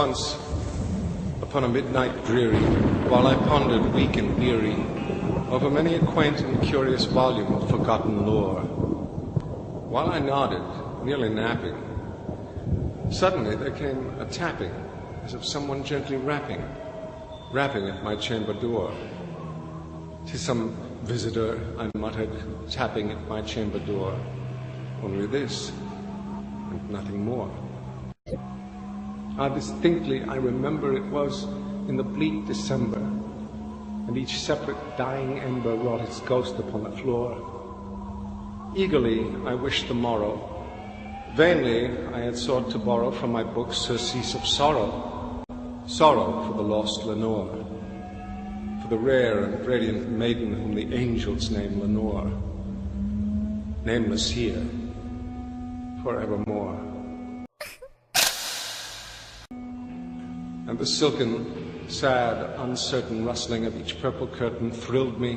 once, upon a midnight dreary, while I pondered weak and weary over many a quaint and curious volume of forgotten lore, while I nodded, nearly napping, suddenly there came a tapping, as of someone gently rapping at my chamber door. "'Tis some visitor," I muttered, tapping at my chamber door. Only this, and nothing more. Distinctly I remember it was in the bleak December, and each separate dying ember wrought its ghost upon the floor. Eagerly I wished the morrow. Vainly I had sought to borrow from my books surcease of sorrow, sorrow for the lost Lenore, for the rare and radiant maiden whom the angels name Lenore, nameless here, forevermore. And the silken, sad, uncertain rustling of each purple curtain filled me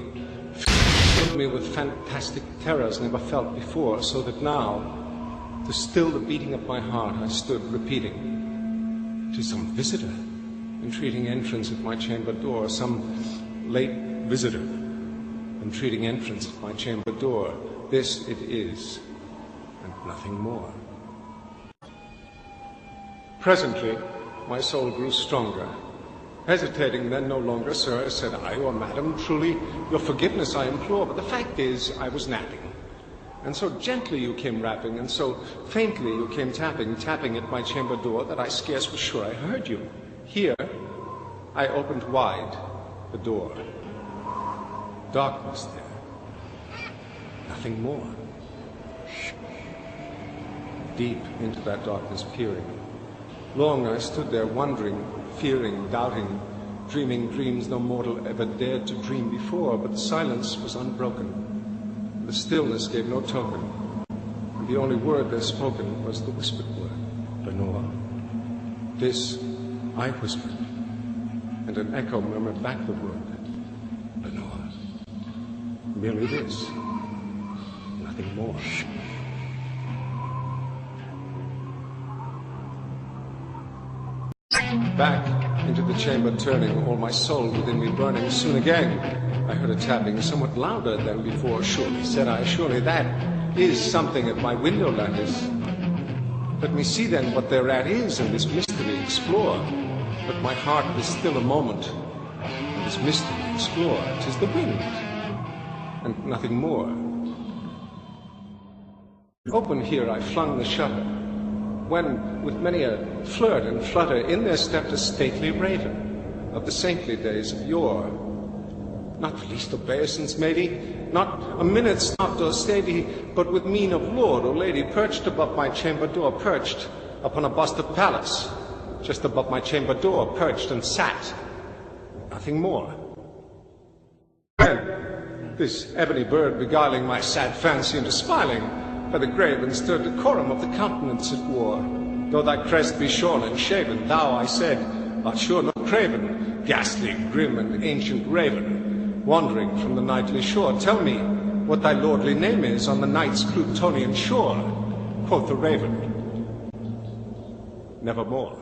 with fantastic terrors never felt before, so that now, to still the beating of my heart, I stood repeating, "'Tis some visitor, entreating entrance at my chamber door, some late visitor, entreating entrance at my chamber door. This it is, and nothing more." Presently, my soul grew stronger. Hesitating then no longer, "Sir," said I, "or madam, truly your forgiveness I implore, but the fact is I was napping. And so gently you came rapping, and so faintly you came tapping at my chamber door, that I scarce was sure I heard you. Here I opened wide the door. Darkness there, nothing more. Deep into that darkness peering, long I stood there wondering, fearing, doubting, dreaming dreams no mortal ever dared to dream before, but the silence was unbroken. The stillness gave no token, and the only word there spoken was the whispered word, "Lenore." This I whispered, and an echo murmured back the word, "Lenore." Merely this, nothing more. Back into the chamber turning, all my soul within me burning, soon again I heard a tapping, somewhat louder than before. "Surely," said I, "surely that is something at my window lattice. Let me see then what thereat is, and this mystery explore. Let my heart be still a moment, and this mystery explore. 'Tis the wind, and nothing more." Open here I flung the shutter, when, with many a flirt and flutter, in there stepped a stately raven of the saintly days of yore. Not least obeisance made he, not a minute stopped or stayed he, but with mien of lord or lady, perched above my chamber door, perched upon a bust of Pallas, just above my chamber door, perched and sat, nothing more. Then this ebony bird beguiling my sad fancy into smiling, by the grave and stern decorum of the countenance it wore. "Though thy crest be shorn and shaven, thou," I said, "art sure no craven, ghastly, grim, and ancient raven, wandering from the nightly shore. Tell me what thy lordly name is on the night's Plutonian shore." Quoth the raven, "Nevermore."